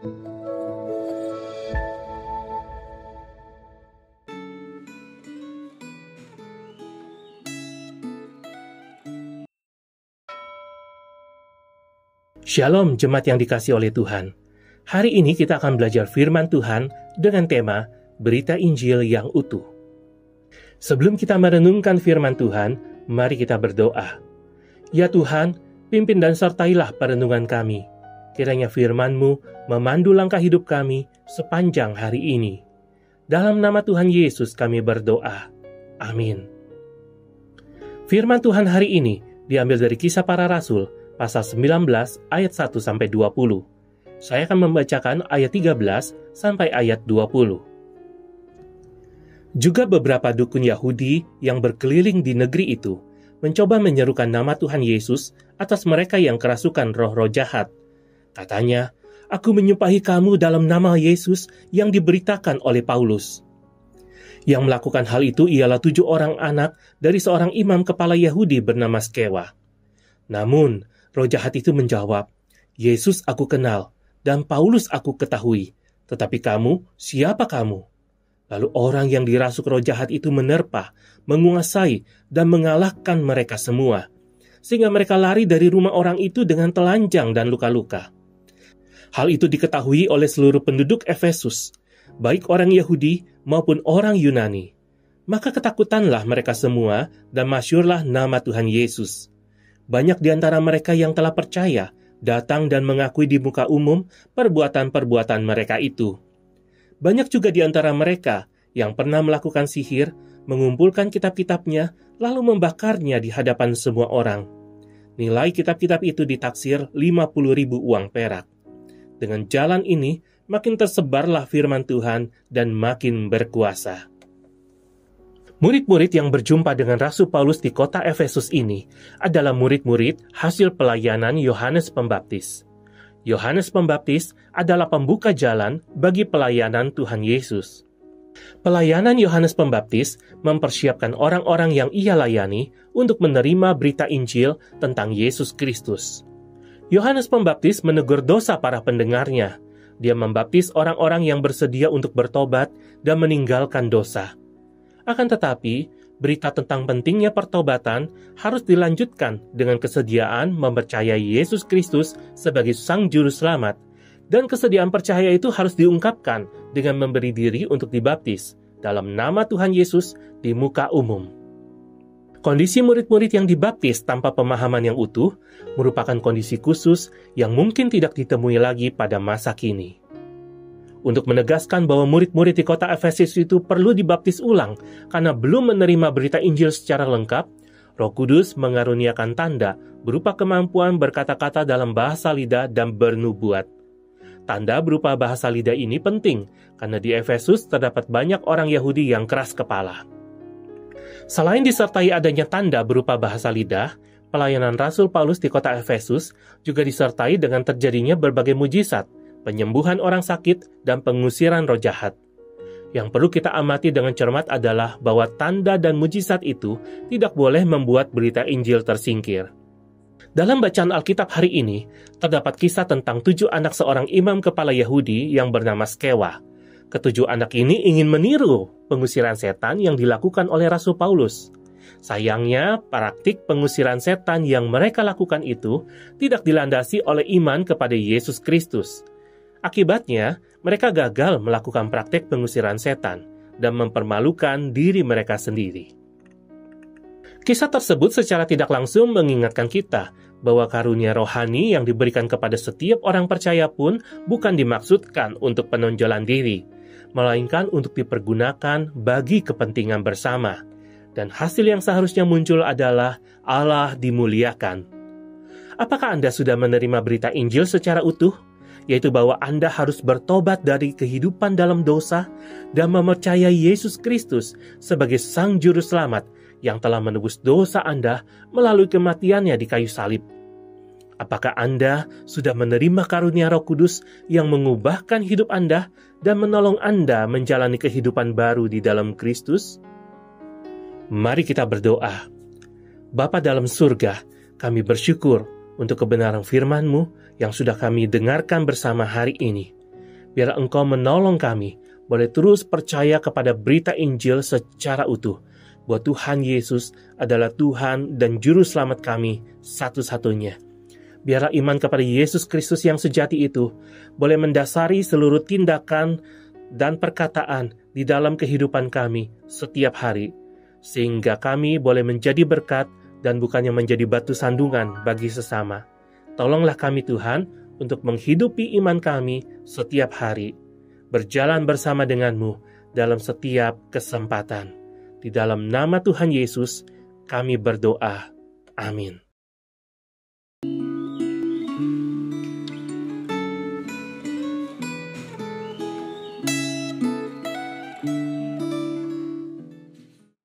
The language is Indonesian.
Shalom jemaat yang dikasihi oleh Tuhan. Hari ini kita akan belajar firman Tuhan dengan tema Berita Injil yang utuh. Sebelum kita merenungkan firman Tuhan, mari kita berdoa. Ya Tuhan, pimpin dan sertailah perenungan kami. Kiranya firman-Mu memandu langkah hidup kami sepanjang hari ini. Dalam nama Tuhan Yesus kami berdoa. Amin. Firman Tuhan hari ini diambil dari Kisah Para Rasul, pasal 19 ayat 1-20. Saya akan membacakan ayat 13 sampai ayat 20. Juga beberapa dukun Yahudi yang berkeliling di negeri itu mencoba menyerukan nama Tuhan Yesus atas mereka yang kerasukan roh-roh jahat. Katanya, "Aku menyumpahi kamu dalam nama Yesus yang diberitakan oleh Paulus." Yang melakukan hal itu ialah 7 orang anak dari seorang imam kepala Yahudi bernama Skewa. Namun, roh jahat itu menjawab, "Yesus aku kenal, dan Paulus aku ketahui, tetapi kamu, siapa kamu?" Lalu orang yang dirasuk roh jahat itu menerpa, menguasai, dan mengalahkan mereka semua, sehingga mereka lari dari rumah orang itu dengan telanjang dan luka-luka. Hal itu diketahui oleh seluruh penduduk Efesus, baik orang Yahudi maupun orang Yunani. Maka ketakutanlah mereka semua, dan masyhurlah nama Tuhan Yesus. Banyak di antara mereka yang telah percaya datang dan mengakui di muka umum perbuatan-perbuatan mereka itu. Banyak juga di antara mereka yang pernah melakukan sihir, mengumpulkan kitab-kitabnya, lalu membakarnya di hadapan semua orang. Nilai kitab-kitab itu ditaksir 50.000 uang perak. Dengan jalan ini, makin tersebarlah firman Tuhan dan makin berkuasa. Murid-murid yang berjumpa dengan Rasul Paulus di kota Efesus ini adalah murid-murid hasil pelayanan Yohanes Pembaptis. Yohanes Pembaptis adalah pembuka jalan bagi pelayanan Tuhan Yesus. Pelayanan Yohanes Pembaptis mempersiapkan orang-orang yang ia layani untuk menerima berita Injil tentang Yesus Kristus. Yohanes Pembaptis menegur dosa para pendengarnya. Dia membaptis orang-orang yang bersedia untuk bertobat dan meninggalkan dosa. Akan tetapi, berita tentang pentingnya pertobatan harus dilanjutkan dengan kesediaan mempercayai Yesus Kristus sebagai Sang Juru Selamat, dan kesediaan percaya itu harus diungkapkan dengan memberi diri untuk dibaptis dalam nama Tuhan Yesus di muka umum. Kondisi murid-murid yang dibaptis tanpa pemahaman yang utuh merupakan kondisi khusus yang mungkin tidak ditemui lagi pada masa kini. Untuk menegaskan bahwa murid-murid di kota Efesus itu perlu dibaptis ulang karena belum menerima berita Injil secara lengkap, Roh Kudus mengaruniakan tanda berupa kemampuan berkata-kata dalam bahasa lidah dan bernubuat. Tanda berupa bahasa lidah ini penting karena di Efesus terdapat banyak orang Yahudi yang keras kepala. Selain disertai adanya tanda berupa bahasa lidah, pelayanan Rasul Paulus di kota Efesus juga disertai dengan terjadinya berbagai mujizat, penyembuhan orang sakit, dan pengusiran roh jahat. Yang perlu kita amati dengan cermat adalah bahwa tanda dan mujizat itu tidak boleh membuat berita Injil tersingkir. Dalam bacaan Alkitab hari ini, terdapat kisah tentang 7 anak seorang imam kepala Yahudi yang bernama Skewa. Ketujuh anak ini ingin meniru pengusiran setan yang dilakukan oleh Rasul Paulus. Sayangnya, praktik pengusiran setan yang mereka lakukan itu tidak dilandasi oleh iman kepada Yesus Kristus. Akibatnya, mereka gagal melakukan praktek pengusiran setan dan mempermalukan diri mereka sendiri. Kisah tersebut secara tidak langsung mengingatkan kita bahwa karunia rohani yang diberikan kepada setiap orang percaya pun bukan dimaksudkan untuk penonjolan diri, melainkan untuk dipergunakan bagi kepentingan bersama. Dan hasil yang seharusnya muncul adalah Allah dimuliakan. Apakah Anda sudah menerima berita Injil secara utuh? Yaitu bahwa Anda harus bertobat dari kehidupan dalam dosa dan mempercayai Yesus Kristus sebagai Sang Juru Selamat yang telah menebus dosa Anda melalui kematiannya di kayu salib. Apakah Anda sudah menerima karunia Roh Kudus yang mengubahkan hidup Anda dan menolong Anda menjalani kehidupan baru di dalam Kristus? Mari kita berdoa. Bapa dalam surga, kami bersyukur untuk kebenaran firman-Mu yang sudah kami dengarkan bersama hari ini. Biar Engkau menolong kami, boleh terus percaya kepada berita Injil secara utuh, bahwa Tuhan Yesus adalah Tuhan dan Juru Selamat kami satu-satunya. Biarlah iman kepada Yesus Kristus yang sejati itu boleh mendasari seluruh tindakan dan perkataan di dalam kehidupan kami setiap hari, sehingga kami boleh menjadi berkat dan bukannya menjadi batu sandungan bagi sesama. Tolonglah kami Tuhan untuk menghidupi iman kami setiap hari, berjalan bersama denganmu dalam setiap kesempatan. Di dalam nama Tuhan Yesus, kami berdoa. Amin.